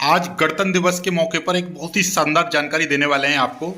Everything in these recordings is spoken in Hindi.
आज गणतंत्र दिवस के मौके पर एक बहुत ही शानदार जानकारी देने वाले हैं आपको।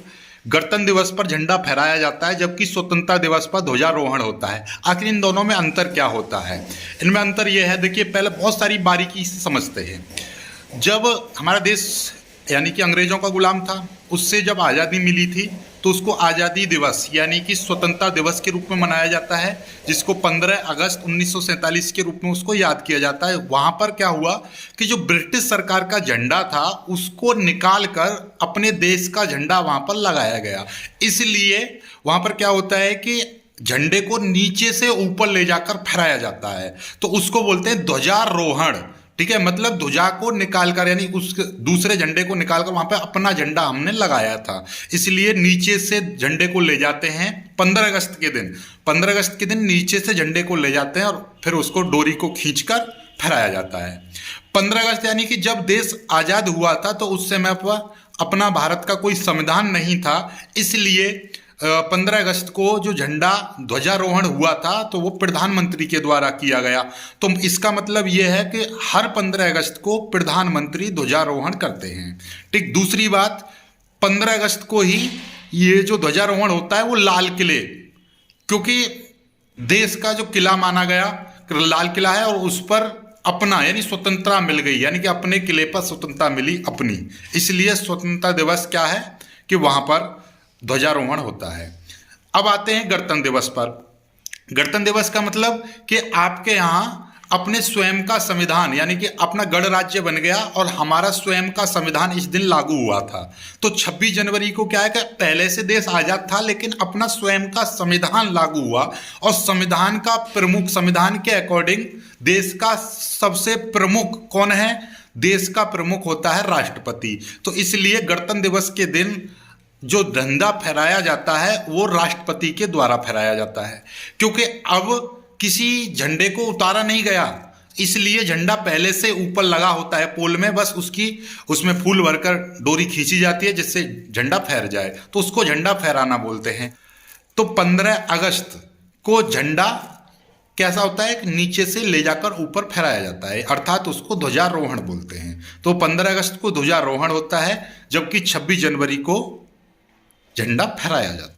गणतंत्र दिवस पर झंडा फहराया जाता है जबकि स्वतंत्रता दिवस पर ध्वजारोहण होता है। आखिर इन दोनों में अंतर क्या होता है? इनमें अंतर यह है, देखिए पहले बहुत सारी बारीकी से समझते हैं। जब हमारा देश यानी कि अंग्रेजों का गुलाम था, उससे जब आज़ादी मिली थी तो उसको आज़ादी दिवस यानी कि स्वतंत्रता दिवस के रूप में मनाया जाता है, जिसको 15 अगस्त 1947 के रूप में उसको याद किया जाता है। वहाँ पर क्या हुआ कि जो ब्रिटिश सरकार का झंडा था उसको निकाल कर अपने देश का झंडा वहाँ पर लगाया गया। इसलिए वहाँ पर क्या होता है कि झंडे को नीचे से ऊपर ले जाकर फहराया जाता है, तो उसको बोलते हैं ध्वजारोहण। ठीक है, मतलब ध्वजा को निकालकर यानी उस दूसरे झंडे को निकालकर वहां पे अपना झंडा हमने लगाया था, इसलिए नीचे से झंडे को ले जाते हैं 15 अगस्त के दिन। 15 अगस्त के दिन नीचे से झंडे को ले जाते हैं और फिर उसको डोरी को खींचकर फहराया जाता है। 15 अगस्त यानी कि जब देश आज़ाद हुआ था तो उस समय पर अपना भारत का कोई संविधान नहीं था, इसलिए 15 अगस्त को जो झंडा ध्वजारोहण हुआ था तो वो प्रधानमंत्री के द्वारा किया गया। तो इसका मतलब ये है कि हर 15 अगस्त को प्रधानमंत्री ध्वजारोहण करते हैं। ठीक, दूसरी बात, 15 अगस्त को ही ये जो ध्वजारोहण होता है वो लाल किले, क्योंकि देश का जो किला माना गया लाल किला है और उस पर अपना यानी स्वतंत्रता मिल गई, यानी कि अपने किले पर स्वतंत्रता मिली अपनी, इसलिए स्वतंत्रता दिवस क्या है कि वहाँ पर ध्वजारोहण होता है। अब आते हैं गणतंत्र दिवस पर। गणतंत्र दिवस का मतलब कि आपके यहाँ अपने स्वयं का संविधान यानी कि अपना गणराज्य बन गया और हमारा स्वयं का संविधान इस दिन लागू हुआ था। तो 26 जनवरी को क्या है कि पहले से देश आज़ाद था लेकिन अपना स्वयं का संविधान लागू हुआ और संविधान का प्रमुख, संविधान के अकॉर्डिंग देश का सबसे प्रमुख कौन है? देश का प्रमुख होता है राष्ट्रपति। तो इसलिए गणतंत्र दिवस के दिन जो झंडा फहराया जाता है वो राष्ट्रपति के द्वारा फहराया जाता है, क्योंकि अब किसी झंडे को उतारा नहीं गया, इसलिए झंडा पहले से ऊपर लगा होता है पोल में, बस उसमें फूल भरकर डोरी खींची जाती है जिससे झंडा फहर जाए, तो उसको झंडा फहराना बोलते हैं। तो 15 अगस्त को झंडा कैसा होता है कि नीचे से ले जाकर ऊपर फहराया जाता है, अर्थात उसको ध्वजारोहण बोलते हैं। तो 15 अगस्त को ध्वजारोहण होता है जबकि 26 जनवरी को झंडा फहराया जाता है।